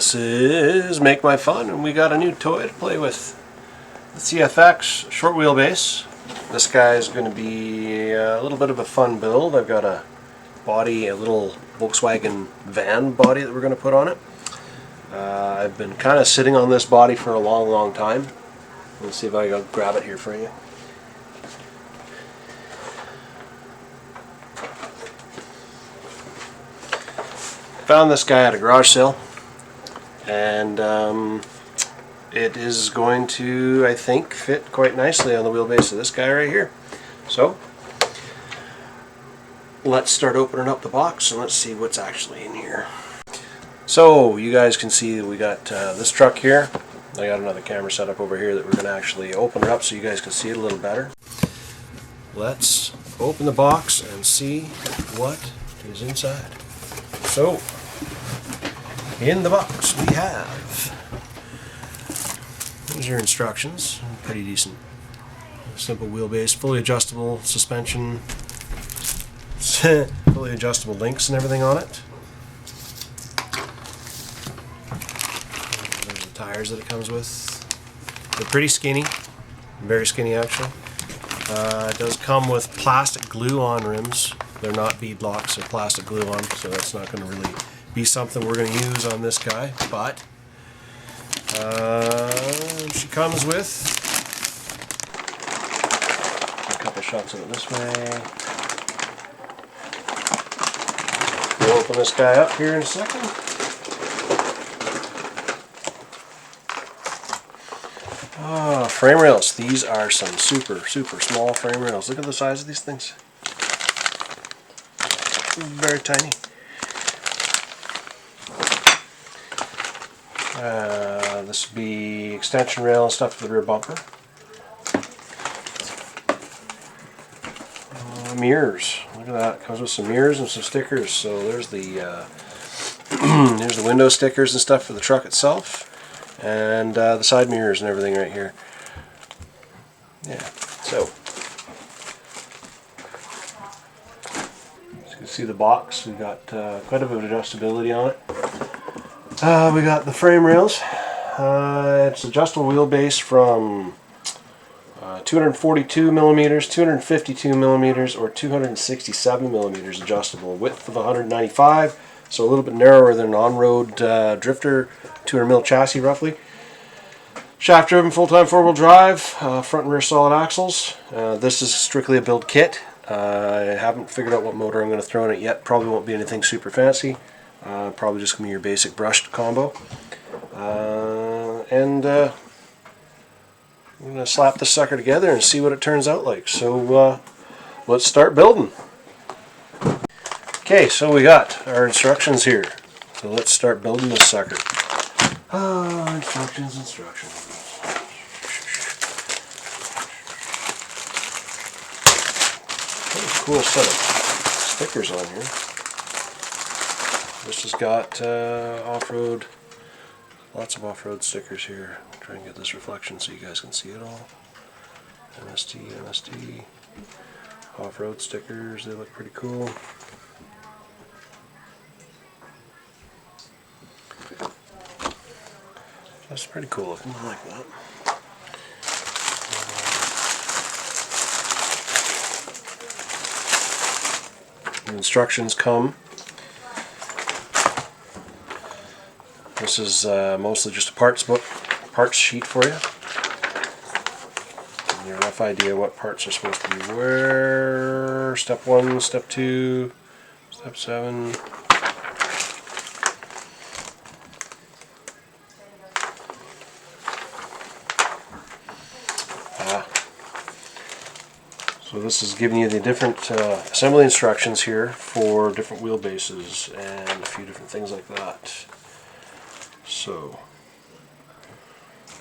This is Make My Fun, and we got a new toy to play with. The CFX short wheelbase. This guy is going to be a little bit of a fun build. I've got a body, a little Volkswagen van body that we're going to put on it. I've been kind of sitting on this body for a long time. Let's see if I can grab it here for you. Found this guy at a garage sale, and it is going to, I think, fit quite nicely on the wheelbase of this guy right here. So let's start opening up the box and let's see what's actually in here. So you guys can see that we got this truck here. I got another camera set up over here that we're going to actually open it up so you guys can see it a little better. Let's open the box and see what is inside. So in the box we have, here's your instructions, pretty decent. Simple wheelbase, fully adjustable suspension, fully adjustable links and everything on it. There's the tires that it comes with. They're pretty skinny, very skinny actually. It does come with plastic glue on rims. They're not bead blocks, they're plastic glue on, so that's not going to really be something we're going to use on this guy, but she comes with a couple shots of it this way. We'll open this guy up here in a second. Frame rails. These are some super small frame rails. Look at the size of these things. Very tiny. This would be extension rail and stuff for the rear bumper. Mirrors. Look at that. It comes with some mirrors and some stickers. So there's the there's the window stickers and stuff for the truck itself, and the side mirrors and everything right here. Yeah. So as you can see the box, we got quite a bit of adjustability on it. We got the frame rails. It's adjustable wheelbase from 242 millimeters, 252 millimeters, or 267 millimeters adjustable. Width of 195, so a little bit narrower than an on-road drifter 200 mil chassis roughly. Shaft driven, full-time four-wheel drive, front and rear solid axles. This is strictly a build kit. I haven't figured out what motor I'm going to throw in it yet. Probably won't be anything super fancy. Probably just going to be your basic brushed combo. I'm going to slap this sucker together and see what it turns out like. So let's start building. Okay, so we got our instructions here. So let's start building this sucker. Instructions. Cool set of stickers on here. This has got off-road, lots of off-road stickers here. Try and get this reflection so you guys can see it all. MST, off-road stickers, they look pretty cool. That's pretty cool looking, I like that. The instructions come. This is mostly just a parts book, parts sheet for you. Give you a rough idea what parts are supposed to be where. Step 1, step 2, step 7. So this is giving you the different assembly instructions here for different wheelbases and a few different things like that. So,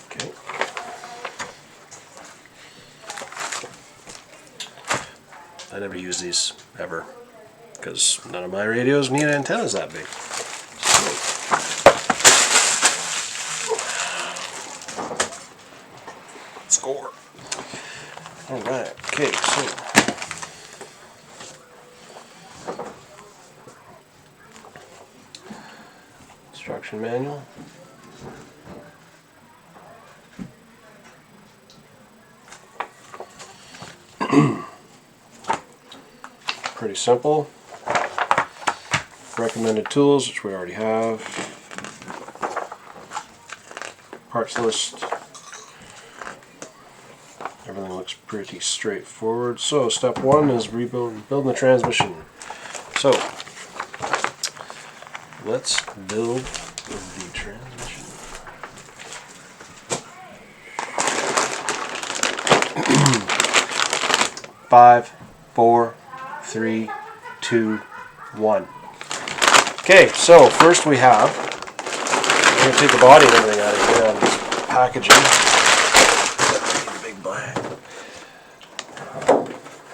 okay. I never use these ever because none of my radios need antennas that big. So, score. Alright, okay, so instruction manual. Pretty simple. Recommended tools, which we already have. Parts list. Everything looks pretty straightforward. So step one is building the transmission. So let's build the transmission. Five, 4, 3, 2, 1. Okay, so first we're going to take the body and everything out of here on this packaging. Big bag.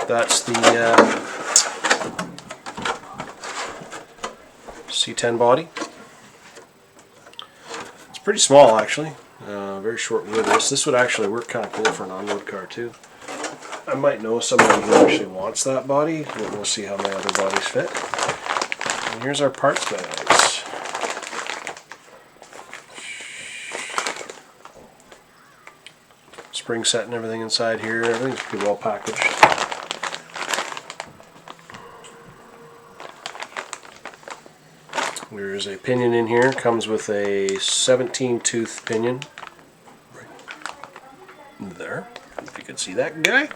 That's the C10 body. It's pretty small actually, very short wheelbase. This would actually work kind of cool for an on-road car too. I might know somebody who actually wants that body, but we'll see how my other bodies fit. And here's our parts bags. Spring set and everything inside here. Everything's pretty well packaged. There's a pinion in here. Comes with a 17 tooth pinion. Right there. If you can see that guy.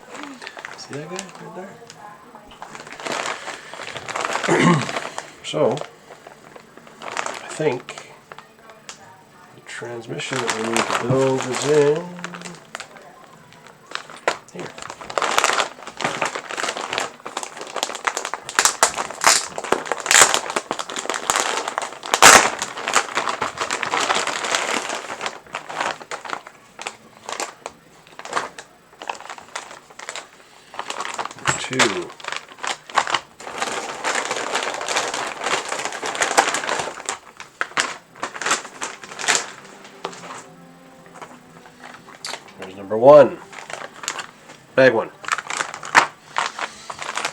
See that guy right there? So, I think the transmission that we need to build is in here. Two. There's number 1. Bag 1.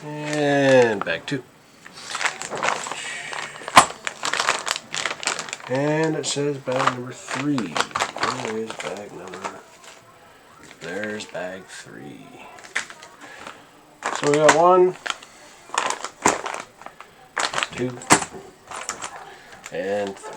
And bag 2. And it says bag number 3. There's bag number. There's bag 3. So we got 1, 2, and 3.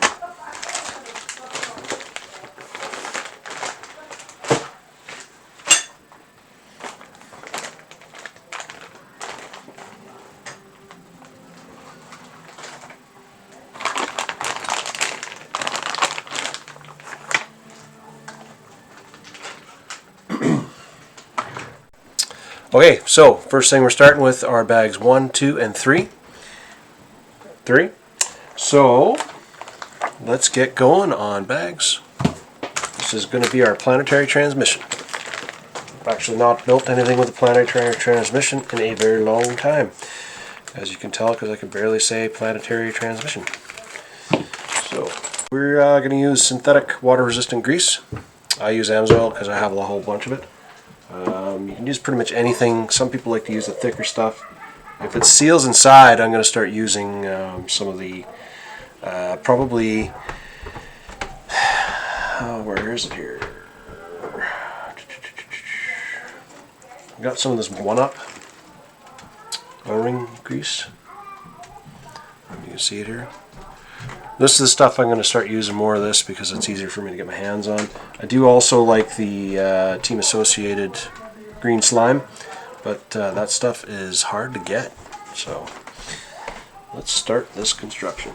Okay, so first thing we're starting with are bags 1, 2, and 3. So let's get going on bags. This is going to be our planetary transmission. I've actually not built anything with a planetary transmission in a very long time, as you can tell, because I can barely say planetary transmission. So we're going to use synthetic water-resistant grease. I use Amsoil because I have a whole bunch of it. You can use pretty much anything. Some people like to use the thicker stuff. If it seals inside, I'm going to start using some of the probably where is it here? I got some of this 1-Up O-ring grease. You can see it here. This is the stuff I'm going to start using more of this because it's easier for me to get my hands on. I do also like the Team Associated green slime, but that stuff is hard to get. So let's start this construction.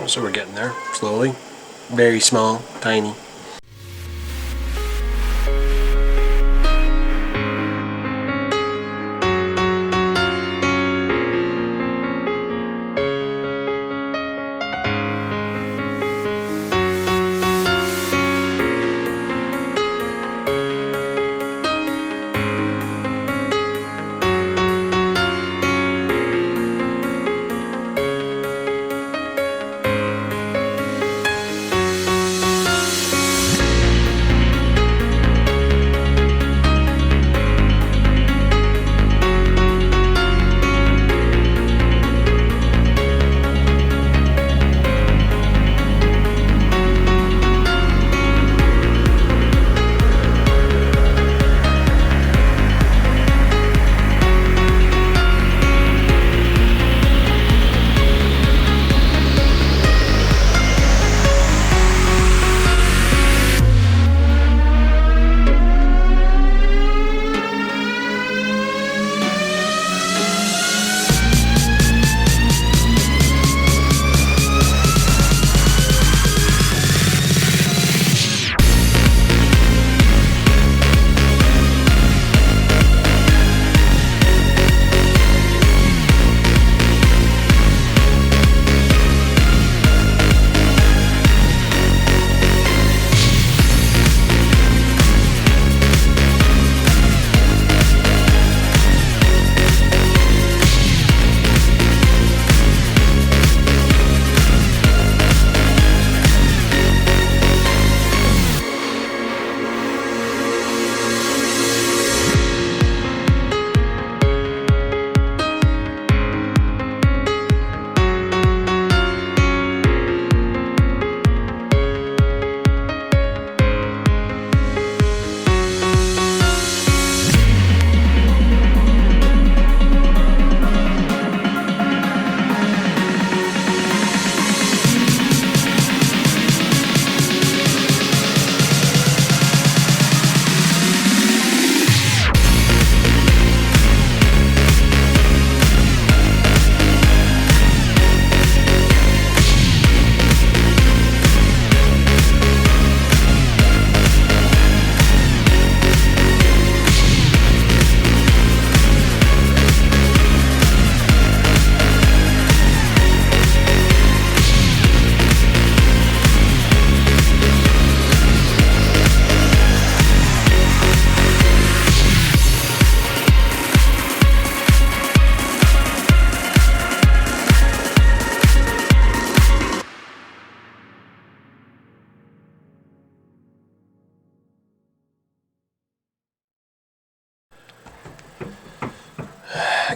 So we're getting there slowly. Very small, tiny.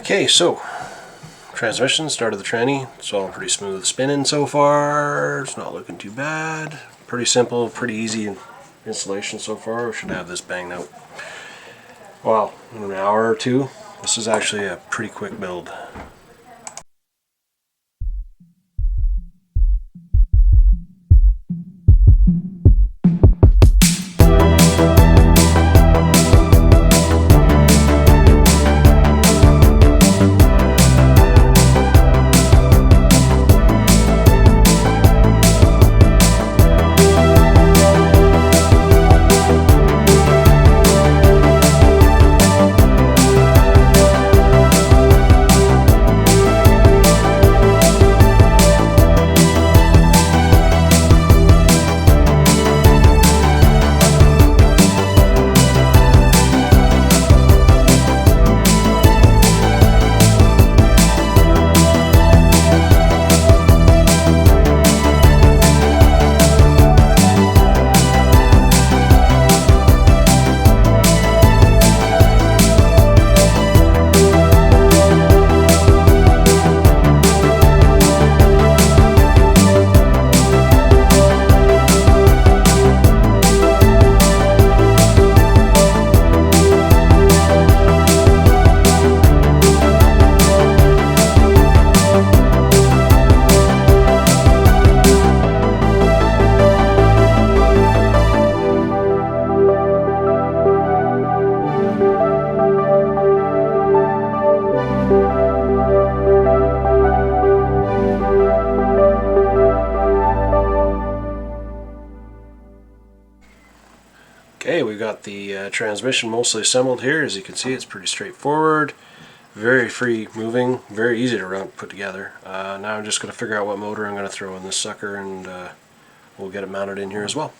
Okay, so transmission, start of the tranny. It's all pretty smooth spinning so far. It's not looking too bad. Pretty simple, pretty easy installation so far. We should have this banged out, well, in an hour or two. This is actually a pretty quick build. got the transmission mostly assembled here. As you can see, it's pretty straightforward, very free moving, very easy to put together. Now I'm just going to figure out what motor I'm going to throw in this sucker, and we'll get it mounted in here as well.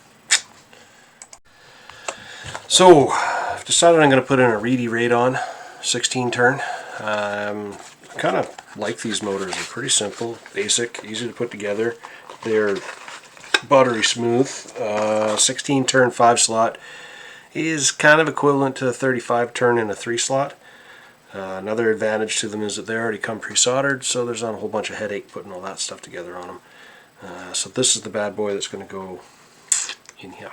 So I've decided I'm going to put in a Reedy Radon 16 turn. Kind of like these motors. They're pretty simple, basic, easy to put together. They're buttery smooth. 16 turn 5 slot is kind of equivalent to a 35 turn in a 3 slot. Another advantage to them is that they already come pre-soldered, so there's not a whole bunch of headache putting all that stuff together on them. So this is the bad boy that's going to go in here.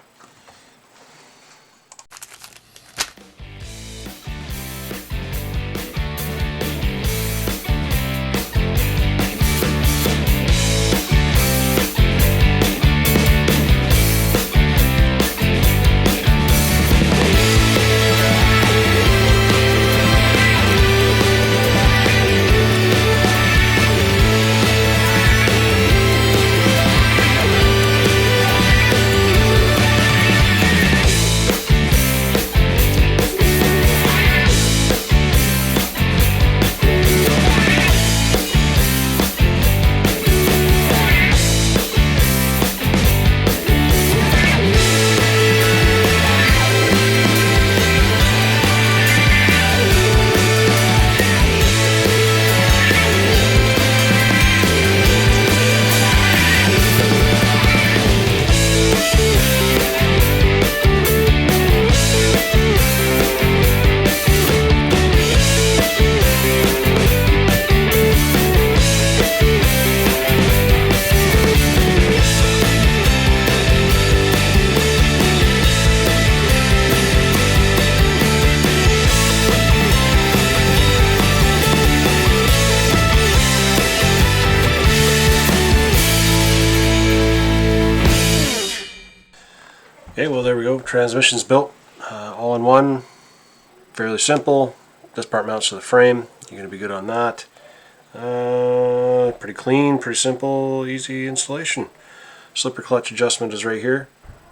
Okay, well there we go. Transmission's built, all in one. Fairly simple. This part mounts to the frame. You're going to be good on that. Pretty clean, pretty simple, easy installation. Slipper clutch adjustment is right here.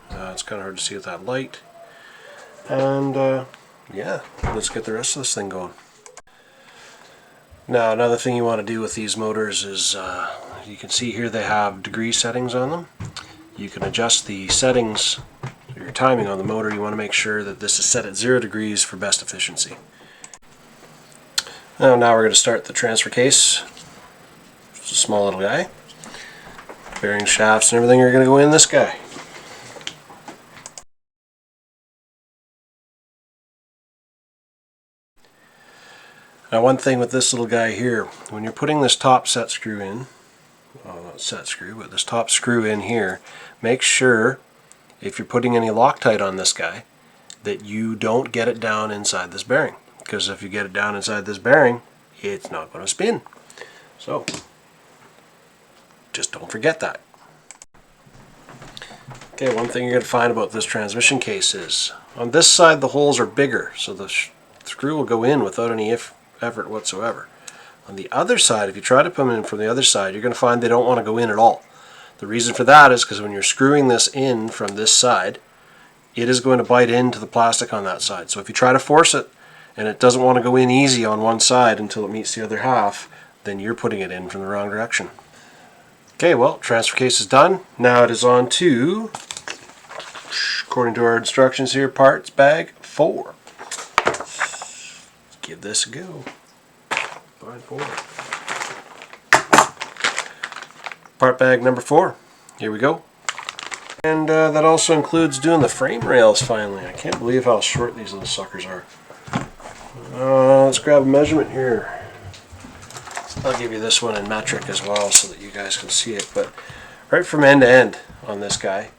It's kind of hard to see with that light. And yeah, let's get the rest of this thing going. Now another thing you want to do with these motors is, you can see here they have degree settings on them. You can adjust the settings, your timing on the motor. You want to make sure that this is set at 0 degrees for best efficiency. Now we're going to start the transfer case. It's a small little guy. Bearing shafts and everything are going to go in this guy. Now one thing with this little guy here, when you're putting this top set screw in, well, not set screw, but this top screw in here, make sure, if you're putting any Loctite on this guy, that you don't get it down inside this bearing. Because if you get it down inside this bearing, it's not going to spin. So, just don't forget that. Okay, one thing you're going to find about this transmission case is, on this side the holes are bigger, so the screw will go in without any effort whatsoever. On the other side, if you try to put them in from the other side, you're going to find they don't want to go in at all. The reason for that is because when you're screwing this in from this side, it is going to bite into the plastic on that side. So if you try to force it and it doesn't want to go in easy on one side until it meets the other half, then you're putting it in from the wrong direction. Okay, well, transfer case is done. Now it is on to, according to our instructions here, parts bag 4. Give this a go. Line 4. Part bag number 4. Here we go. And that also includes doing the frame rails finally. I can't believe how short these little suckers are. Let's grab a measurement here. I'll give you this one in metric as well so that you guys can see it. But right from end to end on this guy,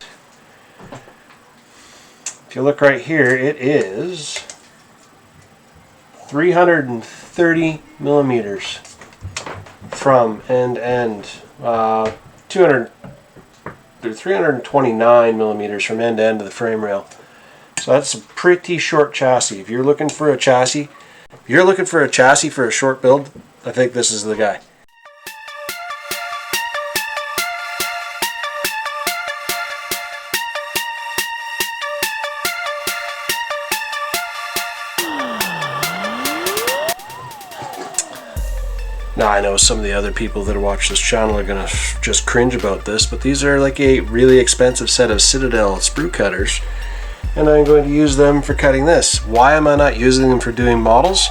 if you look right here, it is 330 millimeters from end to end. 329 millimeters from end to end of the frame rail. So that's a pretty short chassis. If you're looking for a chassis, for a short build, I think this is the guy. Now I know some of the other people that watch this channel are gonna just cringe about this, but these are like a really expensive set of Citadel sprue cutters, and I'm going to use them for cutting this. Why am I not using them for doing models?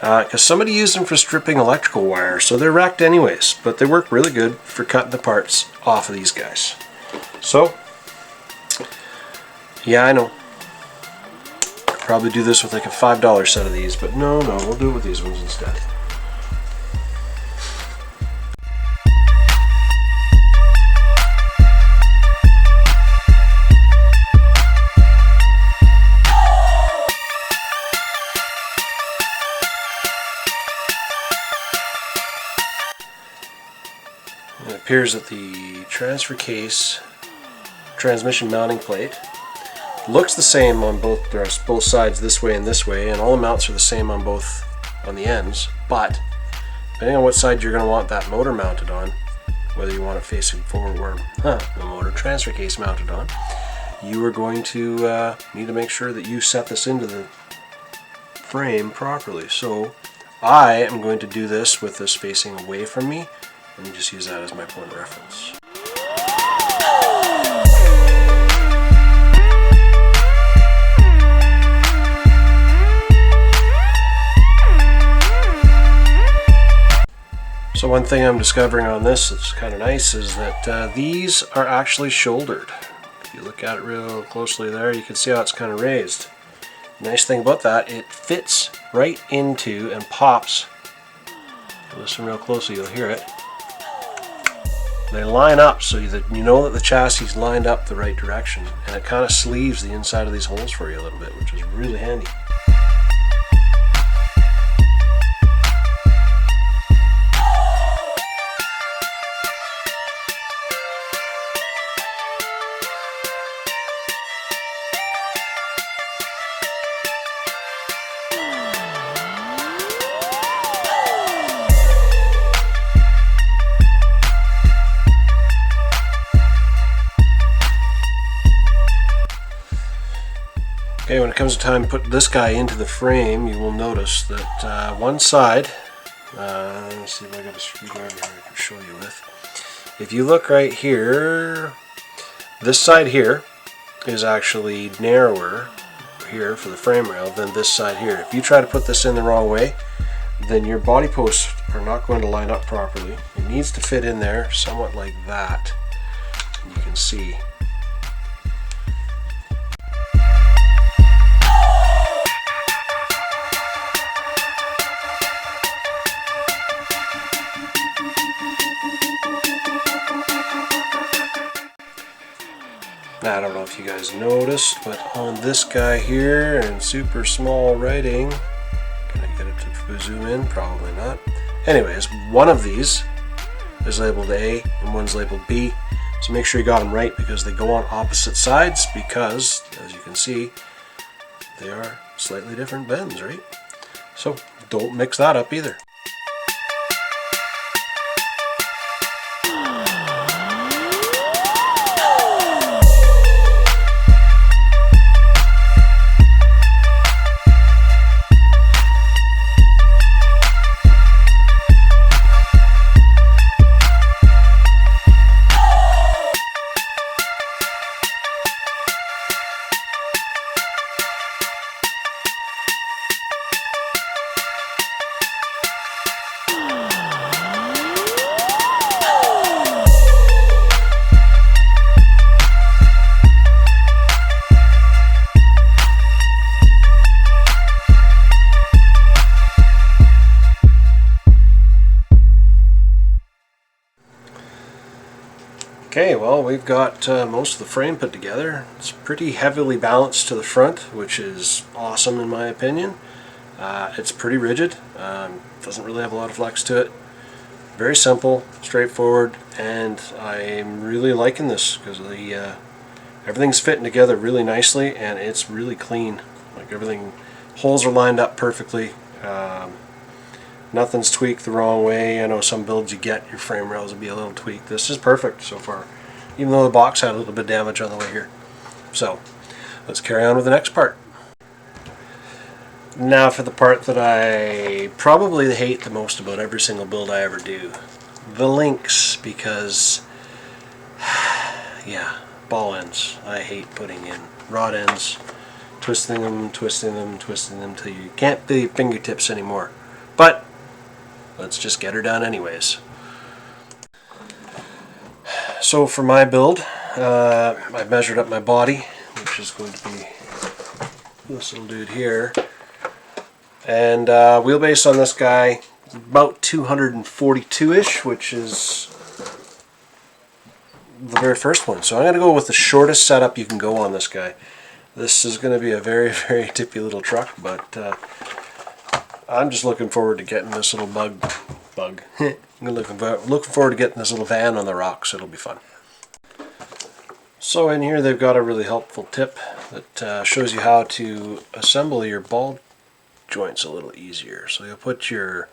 Because somebody used them for stripping electrical wire, so they're wrecked anyways, but they work really good for cutting the parts off of these guys. So, yeah, I know. Could probably do this with like a $5 set of these, but no, we'll do it with these ones instead. It appears that the transfer case transmission mounting plate looks the same on both sides, this way and this way, and all the mounts are the same on the ends, but depending on what side you're going to want that motor mounted on, whether you want it facing forward or the motor transfer case mounted on, you are going to need to make sure that you set this into the frame properly. So I am going to do this with this facing away from me, and just use that as my point of reference. So one thing I'm discovering on this that's kind of nice is that these are actually shouldered. If you look at it real closely there, you can see how it's kind of raised. Nice thing about that, it fits right into and pops. If you listen real closely, you'll hear it. They line up so that you know that the chassis is lined up the right direction, and it kind of sleeves the inside of these holes for you a little bit, which is really handy. Okay, when it comes to time to put this guy into the frame, you will notice that one side, let me see if I got a screwdriver here I can show you with. If you look right here, this side here is actually narrower here for the frame rail than this side here. If you try to put this in the wrong way, then your body posts are not going to line up properly. It needs to fit in there somewhat like that. And you can see. I don't know if you guys noticed, but on this guy here in super small writing, can I get it to zoom in? Probably not. Anyways, one of these is labeled A and one's labeled B, so make sure you got them right because they go on opposite sides because, as you can see, they are slightly different bends, right? So don't mix that up either. Okay, well, we've got most of the frame put together. It's pretty heavily balanced to the front, which is awesome in my opinion. It's pretty rigid, doesn't really have a lot of flex to it. Very simple, straightforward, and I'm really liking this because everything's fitting together really nicely and it's really clean. Like everything, holes are lined up perfectly. Nothing's tweaked the wrong way. I know some builds you get, your frame rails will be a little tweaked. This is perfect so far, even though the box had a little bit of damage on the way here. So, let's carry on with the next part. Now for the part that I probably hate the most about every single build I ever do. The links, because, yeah, ball ends. I hate putting in rod ends, twisting them till you can't feel your fingertips anymore. But let's just get her done anyways. So for my build, I measured up my body, which is going to be this little dude here. And wheelbase on this guy is about 242-ish, which is the very first one. So I'm going to go with the shortest setup you can go on this guy. This is going to be a very, very tippy little truck, but I'm just looking forward to getting this little bug. I'm looking forward to getting this little van on the rocks. It'll be fun. So in here they've got a really helpful tip that shows you how to assemble your ball joints a little easier. So you'll put your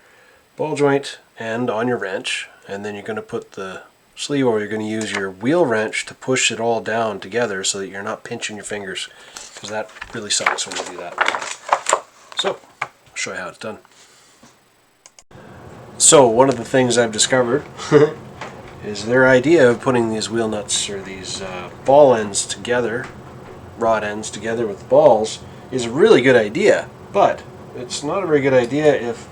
ball joint end on your wrench, and then you're going to put the sleeve, or you're going to use your wheel wrench to push it all down together so that you're not pinching your fingers, because that really sucks when you do that. So I'll show you how it's done. So one of the things I've discovered is their idea of putting these wheel nuts, or these ball ends together, rod ends together with balls, is a really good idea, but it's not a very good idea if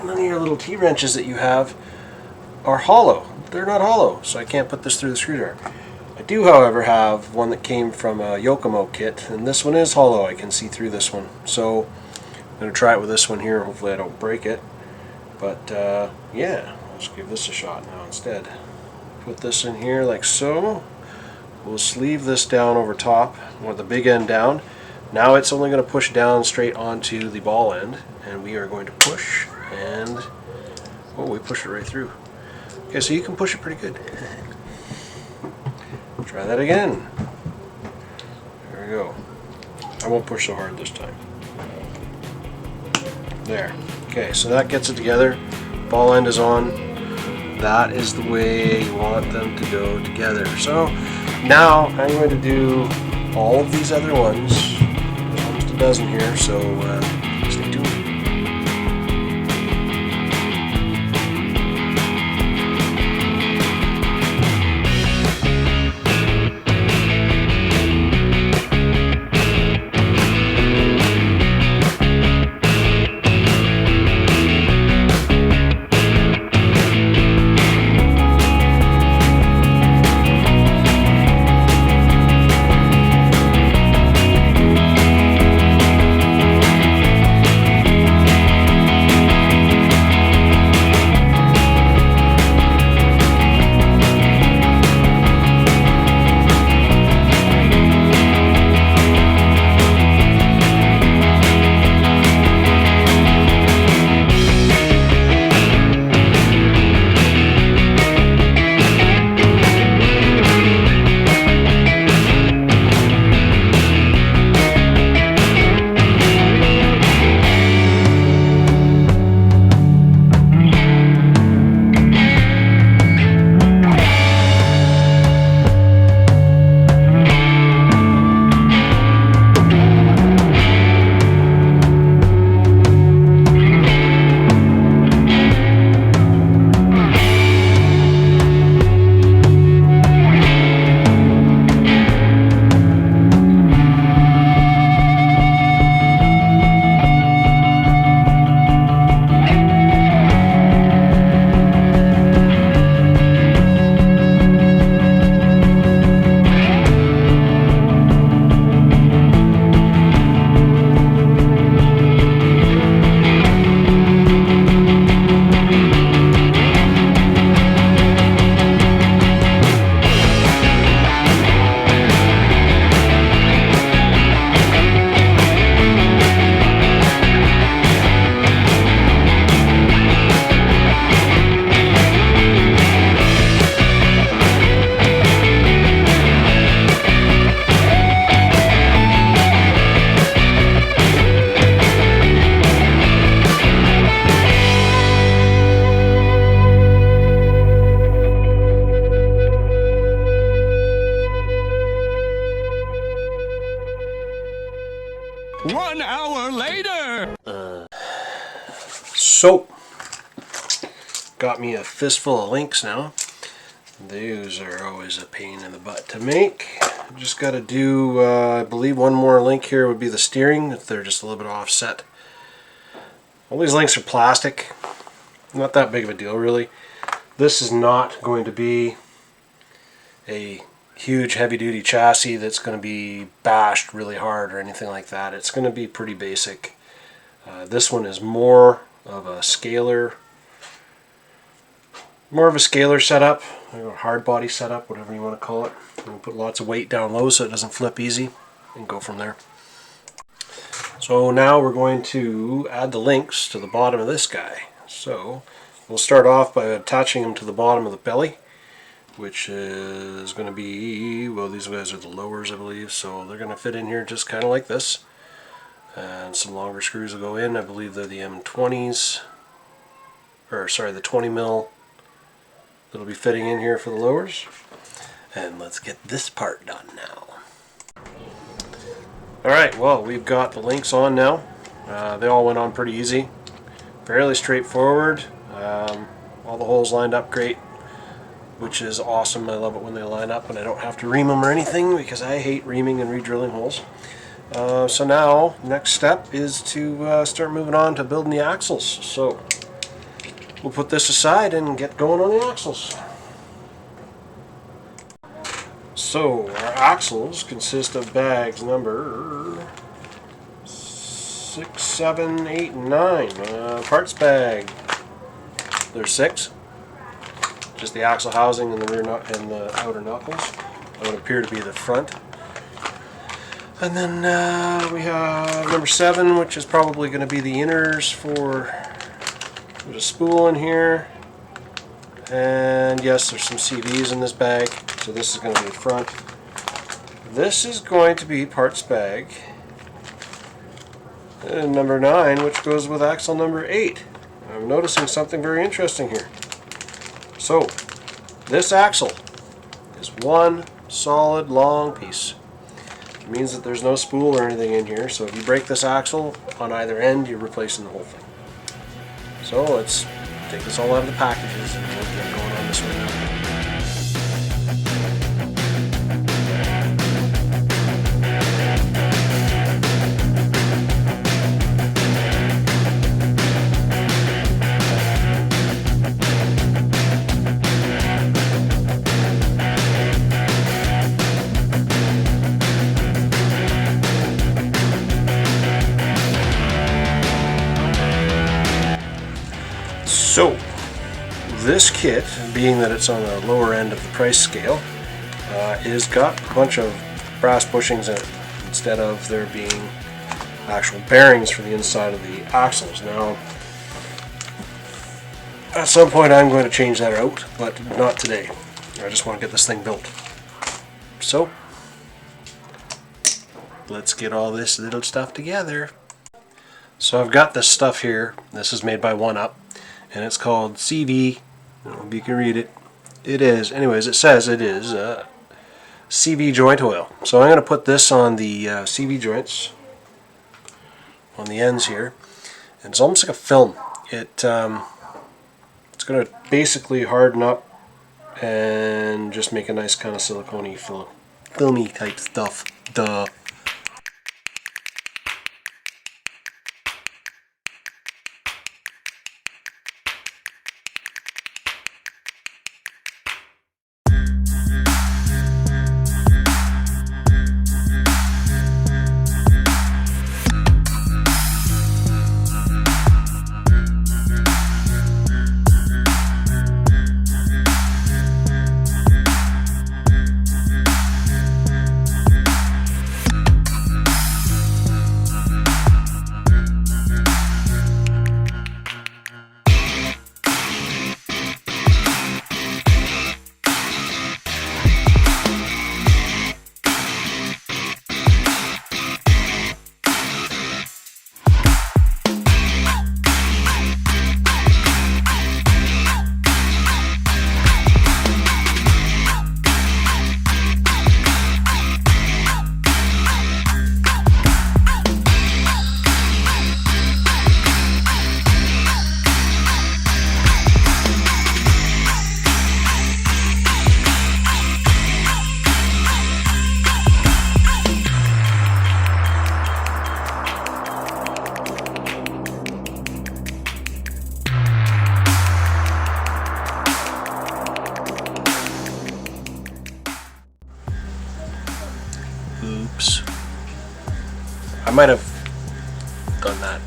none of your little T-wrenches that you have are hollow. They're not hollow, so I can't put this through the screwdriver. I do, however, have one that came from a Yokomo kit, and this one is hollow. I can see through this one. So I'm going to try it with this one here. Hopefully I don't break it. But yeah, let's give this a shot now instead. Put this in here like so. We'll sleeve this down over top with the big end down. Now it's only going to push down straight onto the ball end, and we are going to push, and oh, we pushed it right through. Okay, so you can push it pretty good. Try that again. There we go. I won't push so hard this time. There. Okay, so that gets it together. Ball end is on. That is the way you want them to go together. So now I'm going to do all of these other ones. There's almost a dozen here, so stay tuned. So, got me a fistful of links now. These are always a pain in the butt to make. Just got to do, I believe one more link here would be the steering, if they're just a little bit offset. All these links are plastic. Not that big of a deal, really. This is not going to be a huge heavy-duty chassis that's going to be bashed really hard or anything like that. It's going to be pretty basic. This one is more of a scalar setup, or a hard body setup, whatever you want to call it. We'll put lots of weight down low so it doesn't flip easy and go from there. So now we're going to add the links to the bottom of this guy. So we'll start off by attaching them to the bottom of the belly, which is going to be, well, these guys are the lowers, I believe, so they're going to fit in here just kind of like this. And some longer screws will go in. I believe they're the M20s, or sorry, the 20 mil that'll be fitting in here for the lowers. And let's get this part done now. Alright, well, we've got the links on now. They all went on pretty easy. Fairly straightforward. All the holes lined up great, which is awesome. I love it when they line up and I don't have to ream them or anything, because I hate reaming and re-drilling holes. So now, next step is to start moving on to building the axles. So we'll put this aside and get going on the axles. So our axles consist of bags number 6, 7, 8, and 9. Parts bag. There's 6. Just the axle housing and the rear and the outer knuckles. That would appear to be the front. And then we have number 7, which is probably going to be the inners for, there's a spool in here. And yes, there's some CVs in this bag. So this is going to be the front. This is going to be parts bag number 9, which goes with axle number 8. I'm noticing something very interesting here. So this axle is one solid long piece. It means that there's no spool or anything in here, so if you break this axle on either end, you're replacing the whole thing. So let's take this all out of the packages and we'll get going on this one now. So, this kit, being that it's on the lower end of the price scale, is got a bunch of brass bushings in it, instead of there being actual bearings for the inside of the axles. Now, at some point I'm going to change that out, but not today. I just want to get this thing built. So, let's get all this little stuff together. So I've got this stuff here. This is made by 1UP. And it's called CV. I don't know if you can read it. It is, anyways, it says it is CV joint oil. So I'm going to put this on the CV joints on the ends here. And it's almost like a film. It's going to basically harden up and just make a nice kind of silicone-y, filmy type stuff. Duh. might have done that.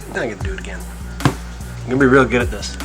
I'm gonna do it again. I'm gonna be real good at this.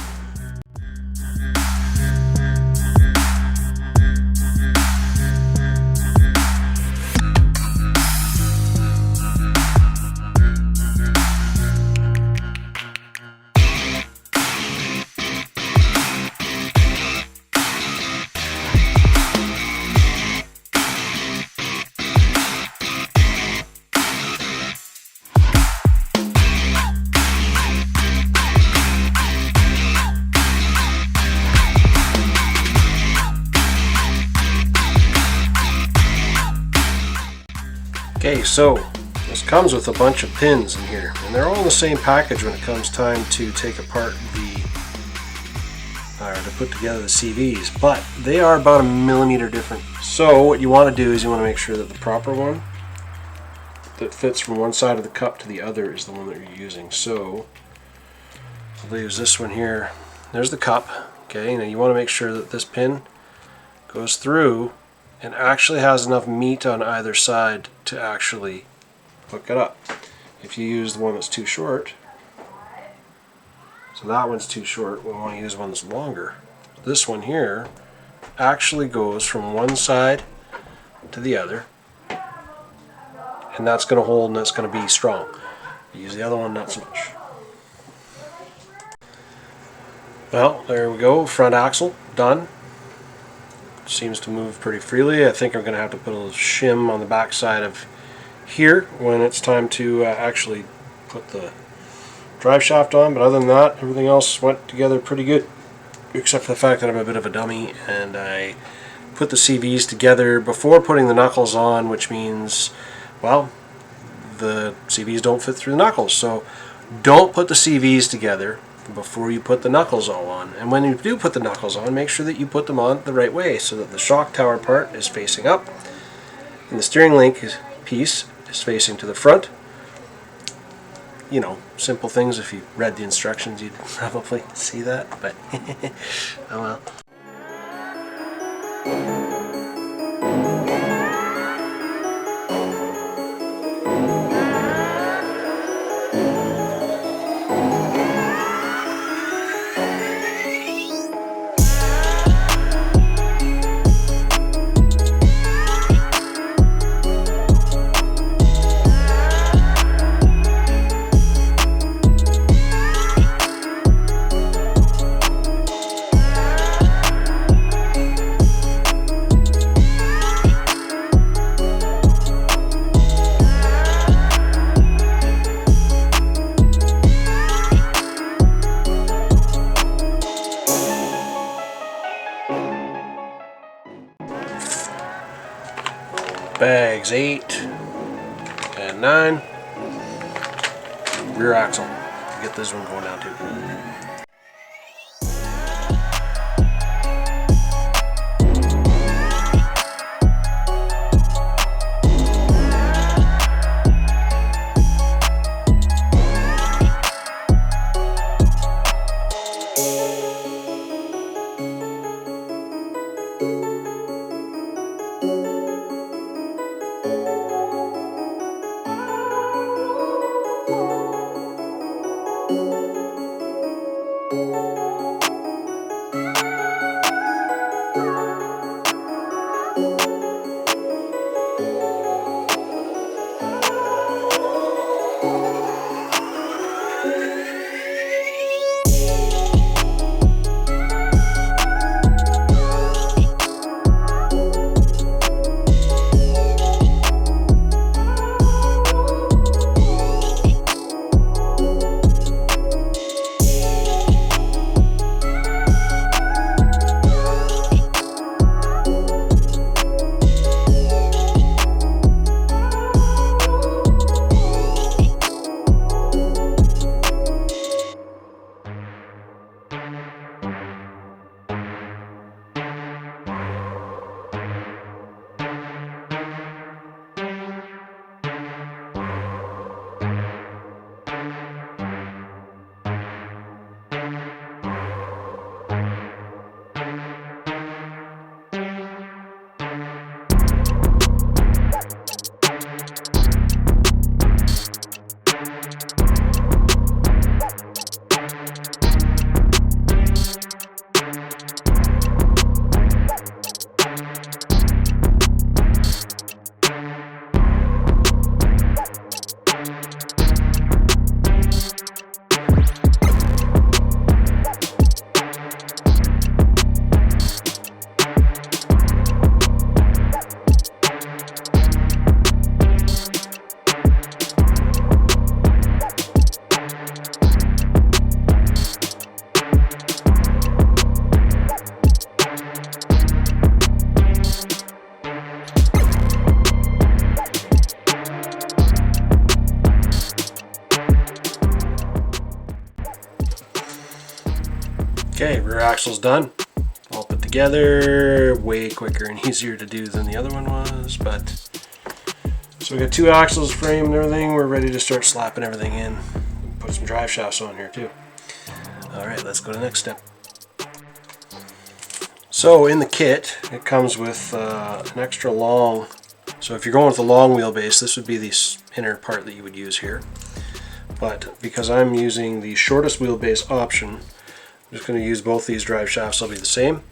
Okay, so this comes with a bunch of pins in here, and they're all in the same package when it comes time to take apart to put together the CVs, but they are about 1 millimeter different. So what you want to do is you want to make sure that the proper one that fits from one side of the cup to the other is the one that you're using. So I'll use this one here. There's the cup. Okay, now you want to make sure that this pin goes through and actually has enough meat on either side to actually hook it up. If you use the one that's too short, so that one's too short, we want to use one that's longer. This one here actually goes from one side to the other, and that's going to hold and that's going to be strong. Use the other one, not so much. Well, there we go, front axle done. Seems to move pretty freely. I think I'm going to have to put a little shim on the back side of here when it's time to actually put the drive shaft on, but other than that, everything else went together pretty good, except for the fact that I'm a bit of a dummy and I put the CVs together before putting the knuckles on, which means, well, the CVs don't fit through the knuckles. So don't put the CVs together before you put the knuckles all on, and when you do put the knuckles on, make sure that you put them on the right way so that the shock tower part is facing up and the steering link piece is facing to the front. You know, simple things. If you read the instructions you'd probably see that, but oh well. Bags 8 and 9. Rear axle. Get this one going down too. Okay, rear axle's done. All put together, way quicker and easier to do than the other one was, but so we got 2 axles, frame and everything. We're ready to start slapping everything in. Put some drive shafts on here too. Alright, let's go to the next step. So in the kit, it comes with an extra long, so if you're going with a long wheelbase, this would be the inner part that you would use here. But because I'm using the shortest wheelbase option, I'm just going to use both these drive shafts. They'll be the same.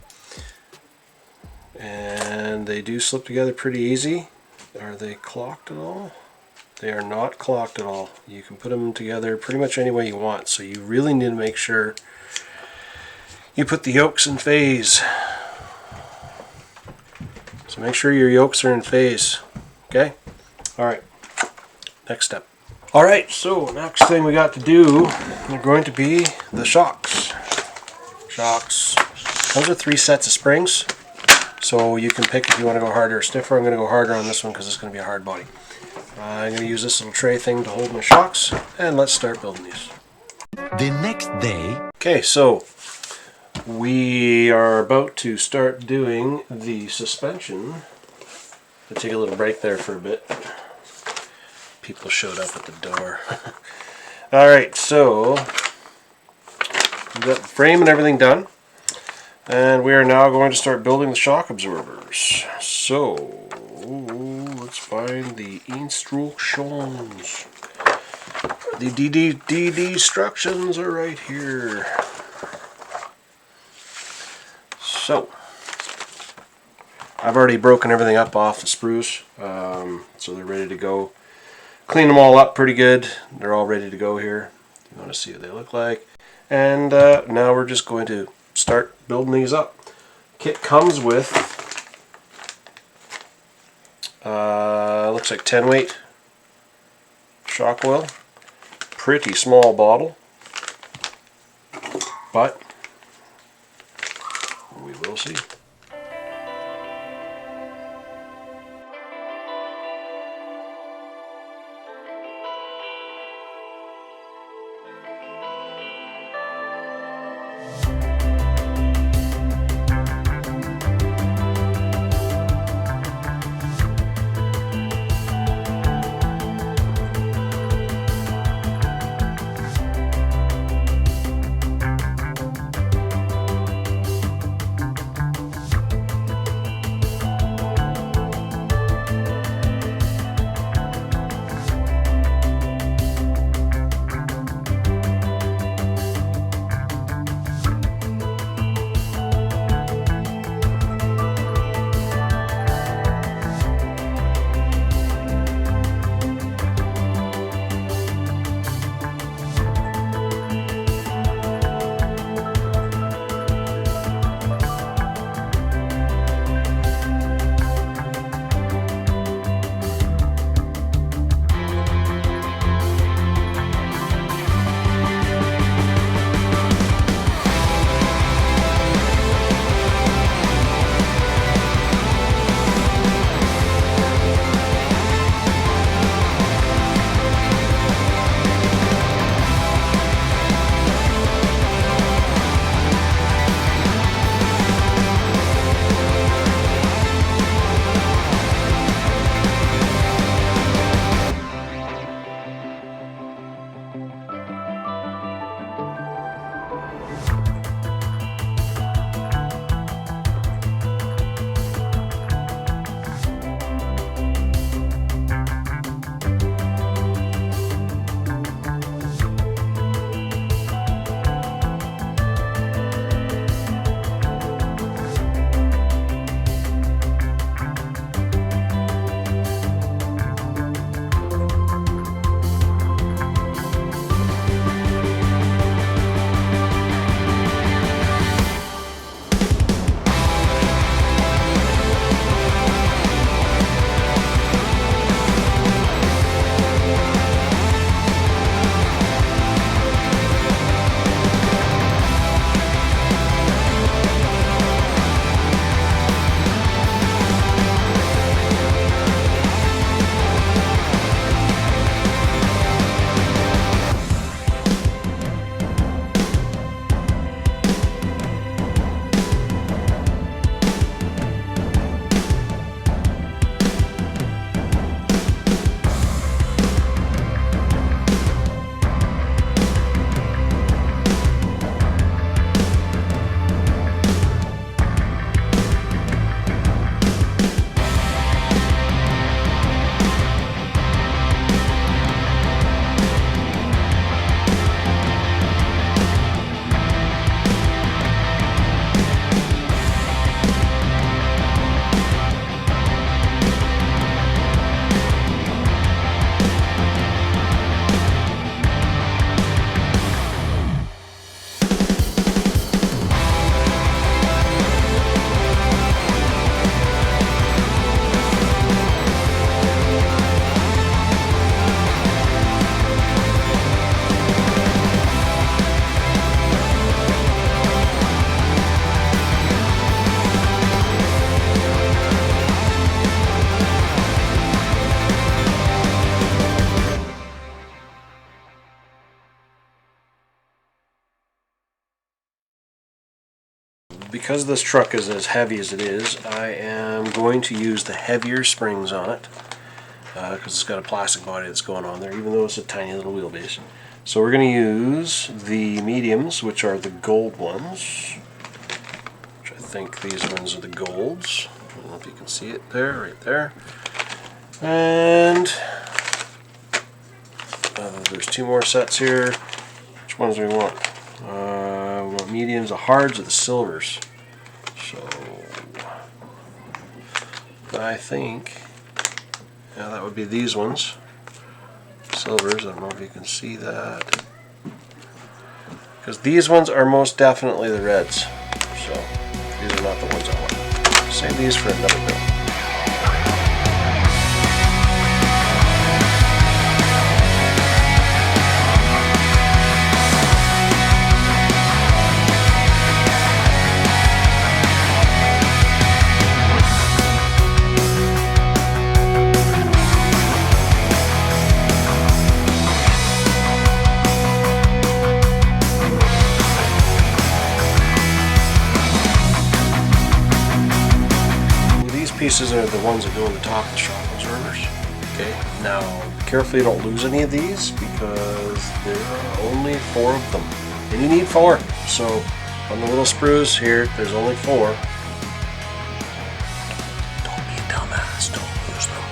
And they do slip together pretty easy. Are they clocked at all? They are not clocked at all. You can put them together pretty much any way you want. So you really need to make sure you put the yokes in phase. So make sure your yokes are in phase. Okay? Alright. Next step. Alright, so next thing we got to do are going to be the shocks. Shocks. Those are 3 sets of springs. So you can pick if you want to go harder or stiffer. I'm going to go harder on this one because it's going to be a hard body. I'm going to use this little tray thing to hold my shocks, and let's start building these. The next day. Okay, so we are about to start doing the suspension. I'll take a little break there for a bit. People showed up at the door. Alright, so we've got the frame and everything done. And we are now going to start building the shock absorbers. So, let's find the instructions. The instructions are right here. So, I've already broken everything up off the sprues, so they're ready to go. Clean them all up pretty good. They're all ready to go here. You want to see what they look like. And now we're just going to start building these up. Kit comes with looks like 10 weight shock oil. Pretty small bottle, but we will see. because this truck is as heavy as it is, I am going to use the heavier springs on it because it's got a plastic body that's going on there, even though it's a tiny little wheelbase. So we're going to use the mediums, which are the gold ones, which I think these ones are the golds. I don't know if you can see it there, right there. And there's two more sets here. Which ones do we want? We want mediums, the hards, or the silvers. So I think, yeah, that would be these ones. Silvers, I don't know if you can see that. Because these ones are most definitely the reds. So these are not the ones I want. Save these for another build. Pieces are the ones that go on the top of the shock absorbers. Okay, now be careful you don't lose any of these because there are only 4 of them, and you need 4. So on the little sprues here, there's only 4. Don't be a dumbass. Don't lose them.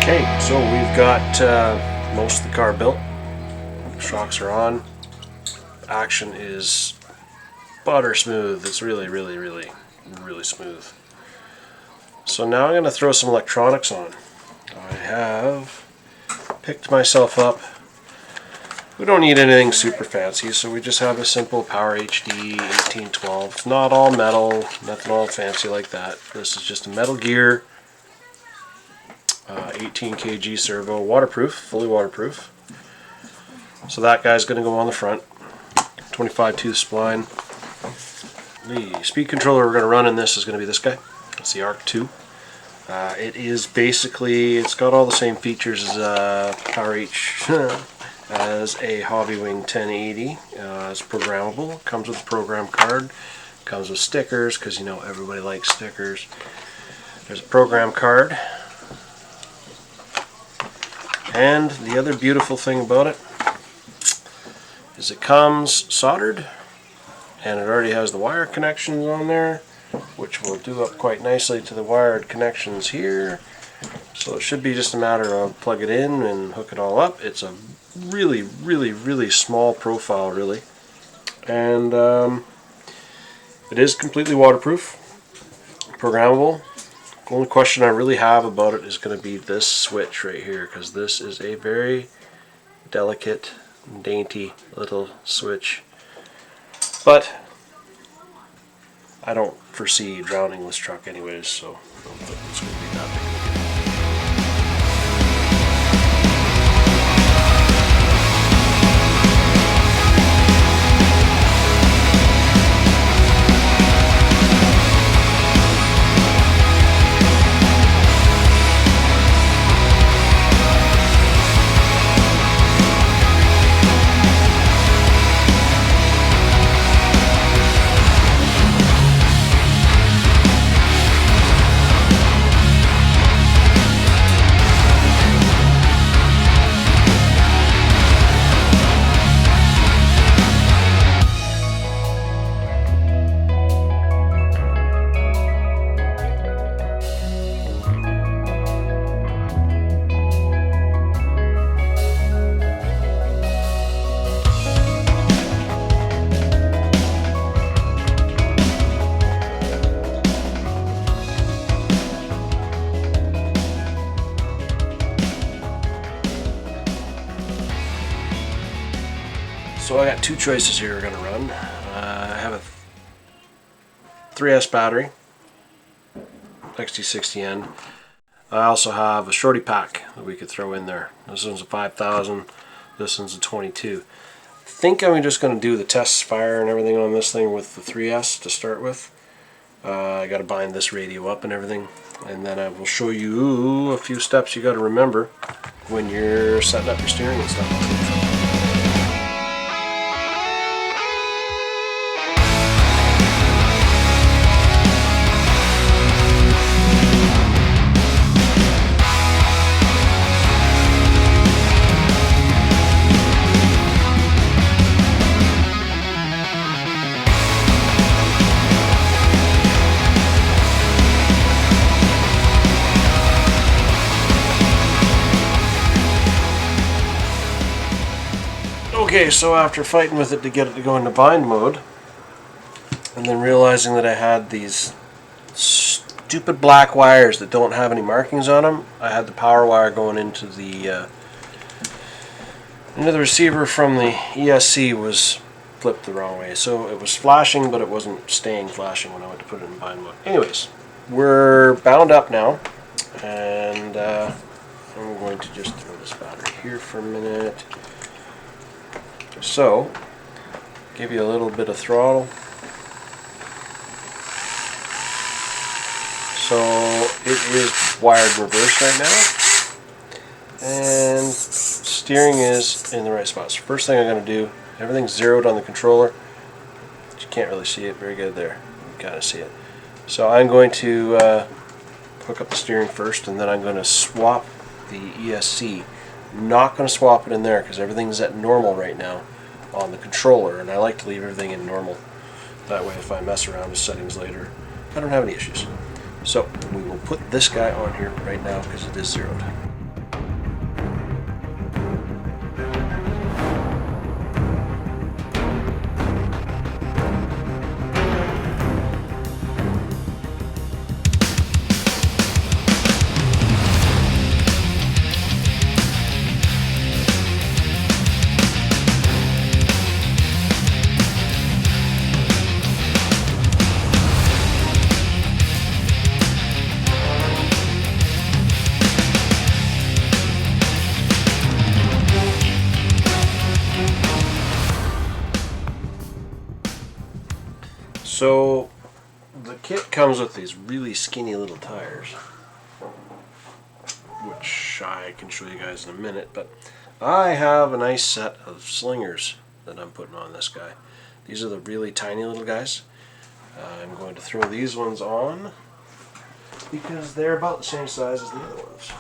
Okay, so we've got most of the car built. Shocks are on. Action is butter smooth. It's really smooth. So now I'm going to throw some electronics on. I have picked myself up. We don't need anything super fancy, so we just have a simple Power HD 1812. It's not all metal, nothing all fancy like that. This is just a metal gear. 18 kg servo, waterproof, fully waterproof. So that guy's going to go on the front. 25 tooth spline. The speed controller we're going to run in this is going to be this guy. It's the Arc 2. It is basically, it's got all the same features as Power H as a Hobbywing 1080. It's programmable. Comes with a program card. Comes with stickers because you know everybody likes stickers. There's a program card. And the other beautiful thing about it is it comes soldered, and it already has the wire connections on there, which will do up quite nicely to the wired connections here. So it should be just a matter of plug it in and hook it all up. It's a really small profile, really, and it is completely waterproof, programmable. The only question I really have about it is going to be this switch right here, because this is a very delicate, dainty little switch. But I don't foresee drowning this truck anyways, so I don't think it's going to be that big. two choices here we're going to run. I have a 3S battery, XT60N. I also have a shorty pack that we could throw in there. This one's a 5000, this one's a 22. I think I'm just going to do the test fire and everything on this thing with the 3S to start with. I got to bind this radio up and everything, and then I will show you a few steps you got to remember when you're setting up your steering and stuff. Okay, so after fighting with it to get it to go into bind mode, and then realizing that I had these stupid black wires that don't have any markings on them, I had the power wire going into the receiver from the ESC was flipped the wrong way. So it was flashing, but it wasn't staying flashing when I went to put it in bind mode. Anyways, we're bound up now, and I'm going to just throw this battery here for a minute. So, give you a little bit of throttle. So, it is wired reverse right now. And steering is in the right spot. So first thing I'm going to do, everything's zeroed on the controller. But you can't really see it very good there. You kind of see it. So I'm going to hook up the steering first, and then I'm going to swap the ESC. Not going to swap it in there because everything's at normal right now on the controller, and I like to leave everything in normal. That way if I mess around with settings later, I don't have any issues. So we will put this guy on here right now because it is zeroed. So the kit comes with these really skinny little tires, which I can show you guys in a minute, but I have a nice set of slingers that I'm putting on this guy. These are the really tiny little guys. I'm going to throw these ones on because they're about the same size as the other ones.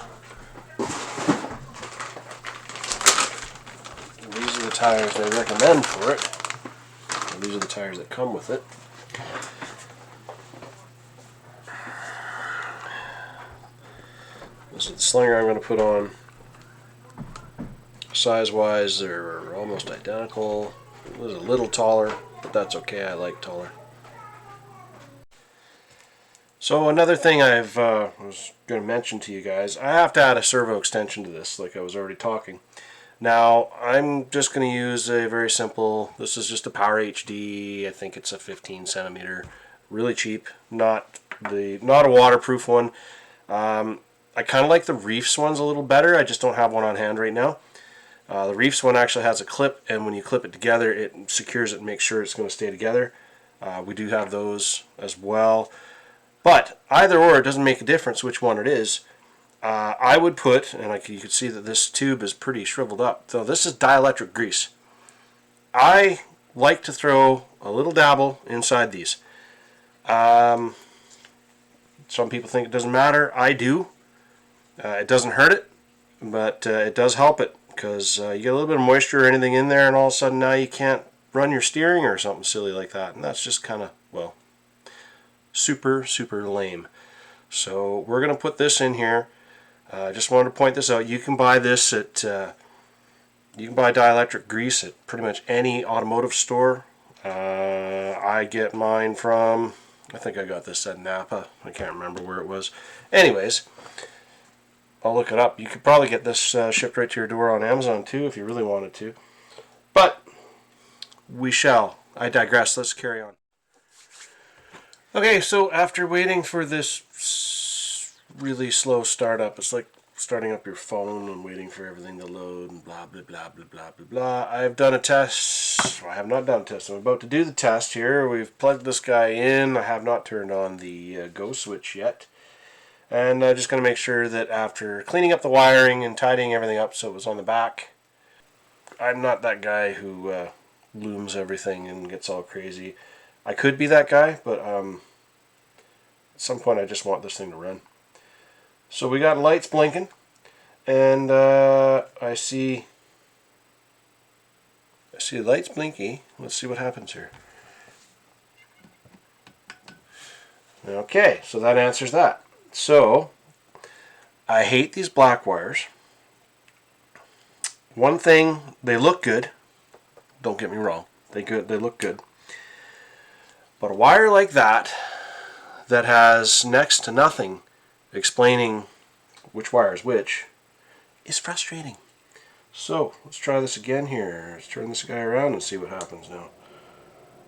And these are the tires they recommend for it. And these are the tires that come with it. This is the slinger I'm going to put on. Size-wise, they're almost identical. It was a little taller, but that's okay. I like taller. So another thing I was going to mention to you guys, I have to add a servo extension to this, like I was already talking. Now, I'm just going to use a very simple, this is just a Power HD, I think it's a 15 centimeter, really cheap, not a waterproof one. I kind of like the Reefs ones a little better, I just don't have one on hand right now. The Reefs one actually has a clip, and when you clip it together, it secures it and makes sure it's going to stay together. We do have those as well. But either or, it doesn't make a difference which one it is. I would put, and you can see that this tube is pretty shriveled up, so this is dielectric grease. I like to throw a little dabble inside these. Some people think it doesn't matter. I do. It doesn't hurt it, but it does help it, because you get a little bit of moisture or anything in there, and all of a sudden now you can't run your steering or something silly like that, and that's just kind of, well, super lame. So we're going to put this in here. I just wanted to point this out. You can buy this at you can buy dielectric grease at pretty much any automotive store. I get mine from, I think I got this at Napa. I can't remember where it was. Anyways, I'll look it up. You could probably get this shipped right to your door on Amazon too if you really wanted to. But we shall. I digress. Let's carry on. Okay, so after waiting for this really slow startup, it's like starting up your phone and waiting for everything to load and blah, blah, blah, blah, blah, blah, blah. I've done a test. Well, I have not done a test. I'm about to do the test here. We've plugged this guy in. I have not turned on the go switch yet. And I'm just going to make sure that after cleaning up the wiring and tidying everything up so it was on the back, I'm not that guy who looms everything and gets all crazy. I could be that guy, but at some point I just want this thing to run. So we got lights blinking, and I see lights blinky. Let's see what happens here. Okay, so that answers that. So I hate these black wires. One thing, they look good. Don't get me wrong, they look good. But a wire like that has next to nothing explaining which wire is which is frustrating. So let's try this again here. Let's turn this guy around and see what happens now.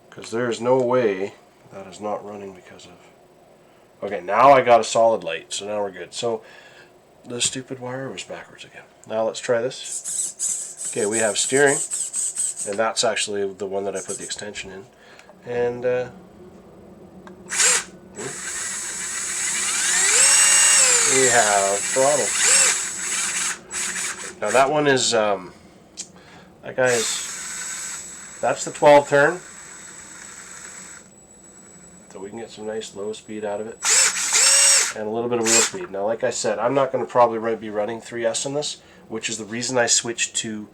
Because there is no way that is not running because of... Okay, now I got a solid light, so now we're good. So the stupid wire was backwards again. Now let's try this. Okay, we have steering, and that's actually the one that I put the extension in. And we have throttle. Now that one is, that guy is, that's the 12 turn. So we can get some nice low speed out of it. And a little bit of wheel speed. Now like I said, I'm not going to probably be running 3S in this, which is the reason I switched to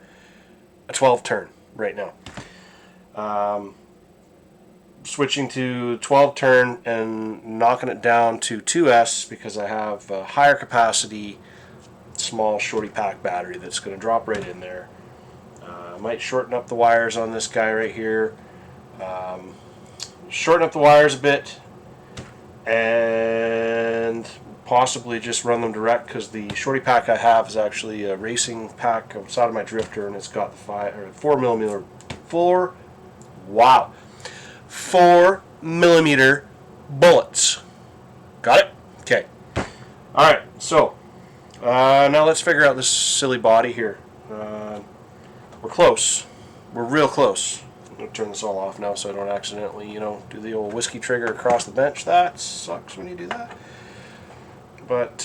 a 12 turn right now. Switching to 12 turn and knocking it down to 2S because I have a higher capacity small shorty pack battery that's going to drop right in there. I might shorten up the wires on this guy right here. Shorten up the wires a bit and possibly just run them direct because the shorty pack I have is actually a racing pack outside of my drifter, and it's got the 4mm 4mm bullets. Got it? Okay. Alright, so now let's figure out this silly body here. We're close. We're real close. I'm going to turn this all off now so I don't accidentally, do the old whiskey trigger across the bench. That sucks when you do that. But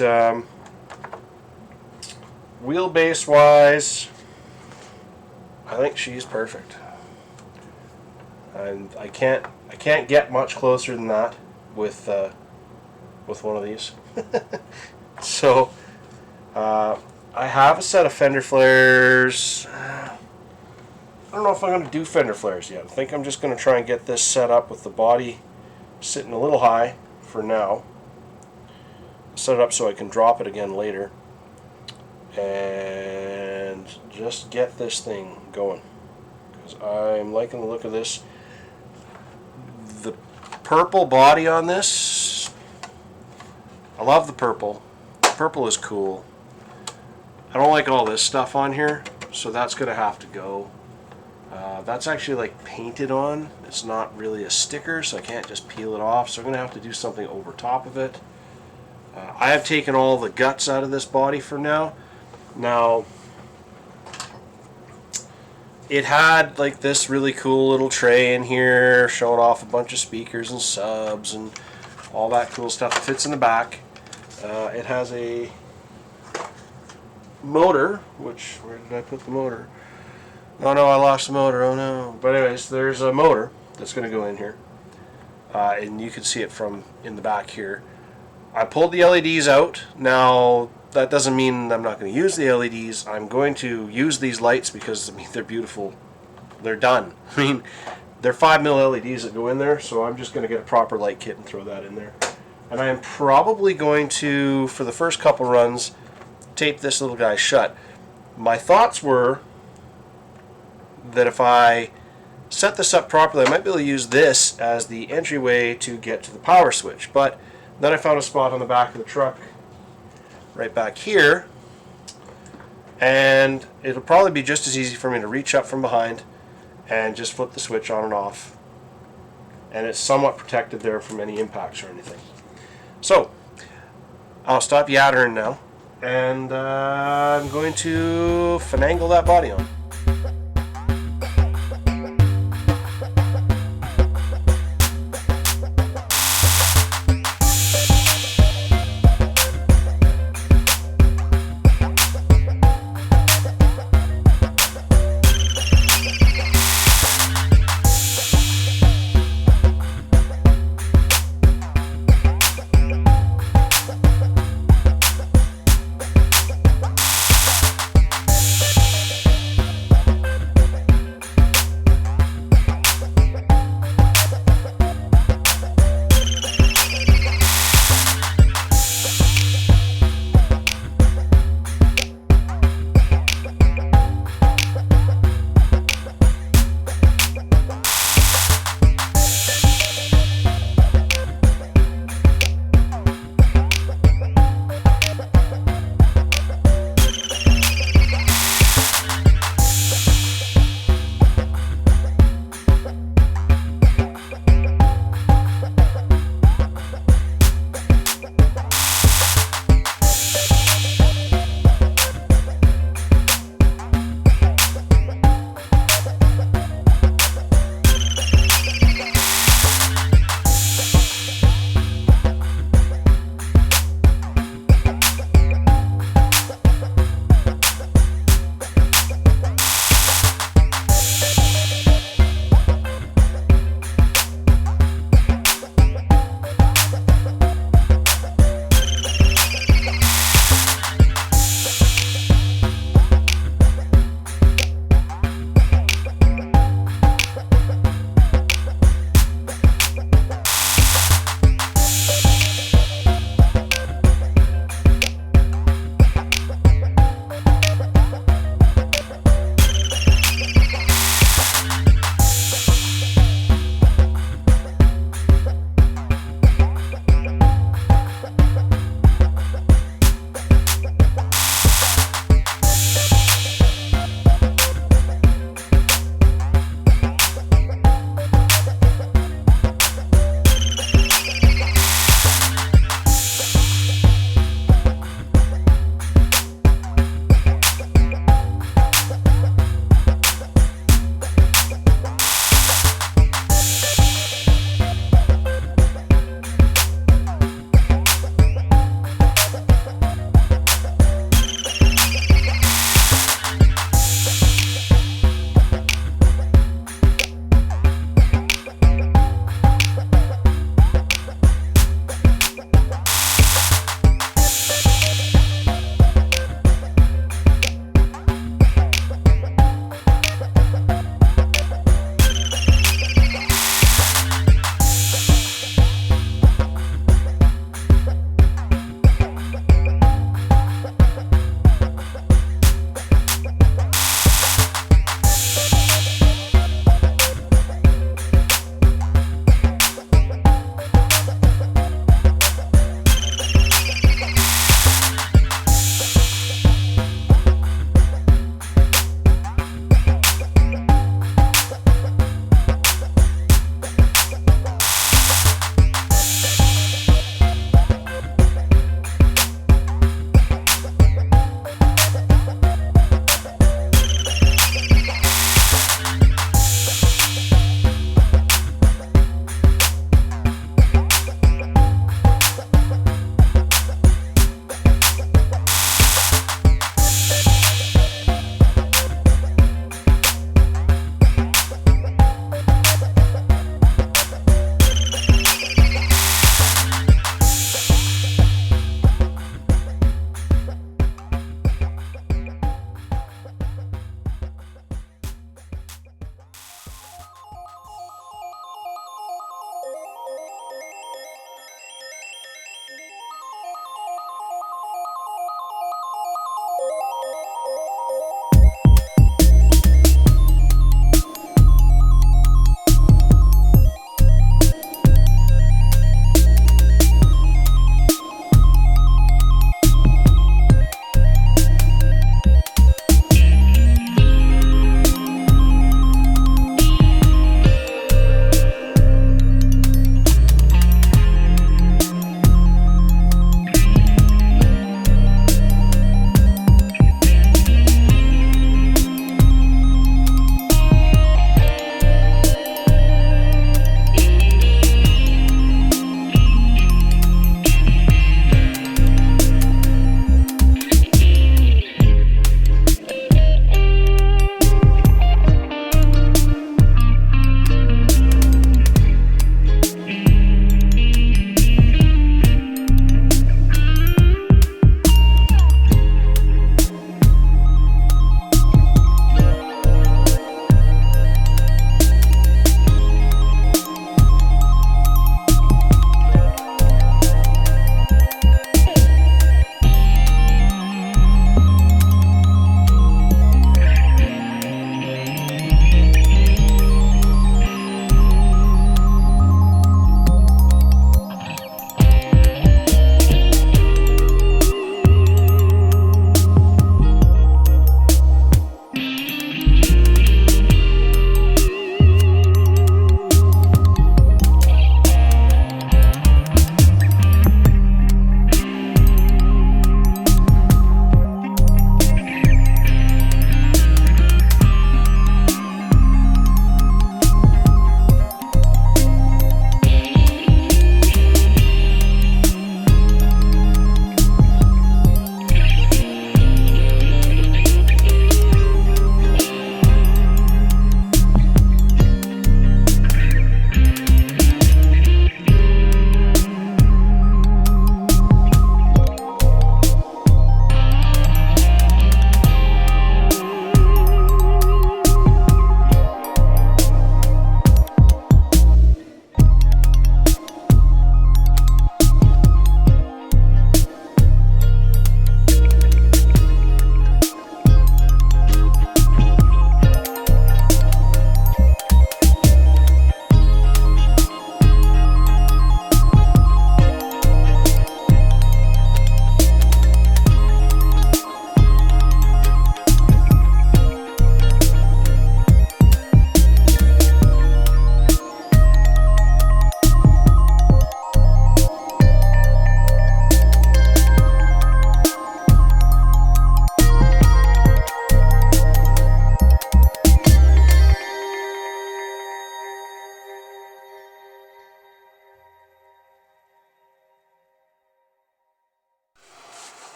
wheelbase wise, I think she's perfect. And I can't get much closer than that with one of these. So I have a set of fender flares. I don't know if I'm going to do fender flares yet. I think I'm just going to try and get this set up with the body sitting a little high for now. Set it up so I can drop it again later. And just get this thing going. Because I'm liking the look of this. The purple body on this, I love the purple. The purple is cool. I don't like all this stuff on here, so that's going to have to go. That's actually like painted on. It's not really a sticker, so I can't just peel it off. So I'm going to have to do something over top of it. I have taken all the guts out of this body for now. Now, it had like this really cool little tray in here showing off a bunch of speakers and subs and all that cool stuff that fits in the back. It has a motor, where did I put the motor? Oh no, I lost the motor, oh no. But anyways, there's a motor that's going to go in here. And you can see it from in the back here. I pulled the LEDs out. Now, that doesn't mean I'm not going to use the LEDs. I'm going to use these lights because, they're beautiful. They're done. They're 5mm LEDs that go in there, so I'm just going to get a proper light kit and throw that in there. And I am probably going to, for the first couple runs, tape this little guy shut. My thoughts were that if I set this up properly, I might be able to use this as the entryway to get to the power switch. But then I found a spot on the back of the truck right back here, and it'll probably be just as easy for me to reach up from behind and just flip the switch on and off, and it's somewhat protected there from any impacts or anything. So I'll stop yattering now, and I'm going to finagle that body on.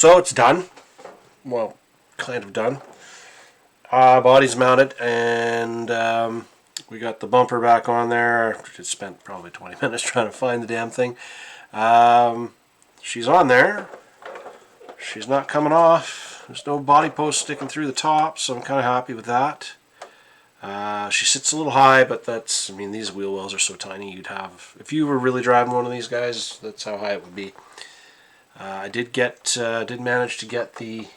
So it's done. Well, kind of done. Body's mounted, and we got the bumper back on there. Just spent probably 20 minutes trying to find the damn thing. She's on there. She's not coming off. There's no body post sticking through the top, so I'm kind of happy with that. She sits a little high, but that's, I mean, these wheel wells are so tiny, you'd have, if you were really driving one of these guys, that's how high it would be. I did manage to get the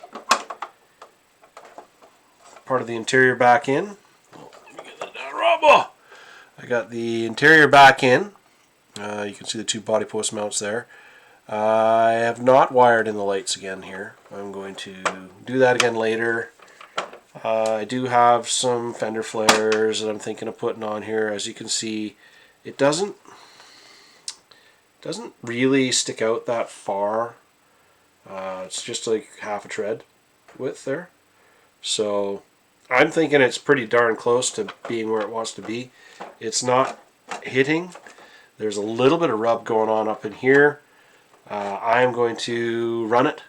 part of the interior back in. Oh, let me get that down, Robo! I got the interior back in. You can see the two body post mounts there. I have not wired in the lights again here. I'm going to do that again later. I do have some fender flares that I'm thinking of putting on here. As you can see, it doesn't really stick out that far. It's just like half a tread width there. So I'm thinking it's pretty darn close to being where it wants to be. It's not hitting. There's a little bit of rub going on up in here. I am going to run it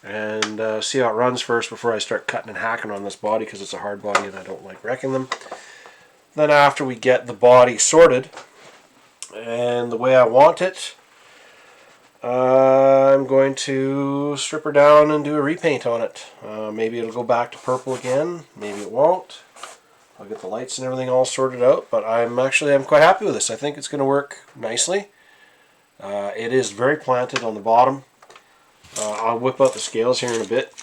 and see how it runs first before I start cutting and hacking on this body, because it's a hard body and I don't like wrecking them. Then after we get the body sorted and the way I want it, I'm going to strip her down and do a repaint on it. Maybe it'll go back to purple again, maybe it won't. I'll get the lights and everything all sorted out, but I'm quite happy with this. I think it's going to work nicely. It is very planted on the bottom. I'll whip out the scales here in a bit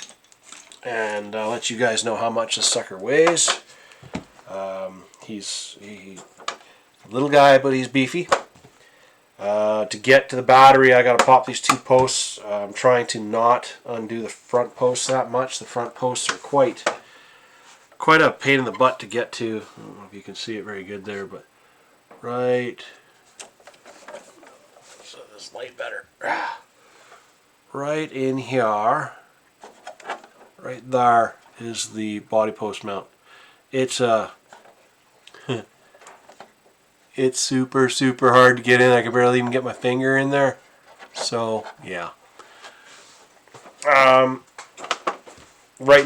and I'll let you guys know how much this sucker weighs. He's a little guy, but he's beefy. To get to the battery, I got to pop these two posts. I'm trying to not undo the front posts that much. The front posts are quite a pain in the butt to get to. I don't know if you can see it very good there, but right. So this light better. Right in here, right there is the body post mount. It's it's super hard to get in. I can barely even get my finger in there. So yeah. Right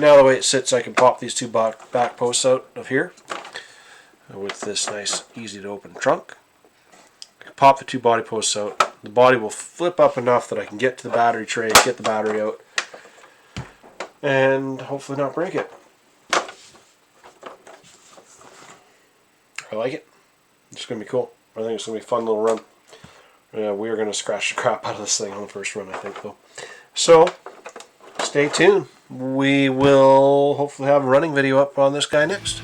now the way it sits, I can pop these two back posts out of here with this nice easy to open trunk. I can pop the two body posts out. The body will flip up enough that I can get to the battery tray, get the battery out, and hopefully not break it. I like it. It's going to be cool. I think it's going to be a fun little run. We're going to scratch the crap out of this thing on the first run, I think, though. So, stay tuned. We will hopefully have a running video up on this guy next.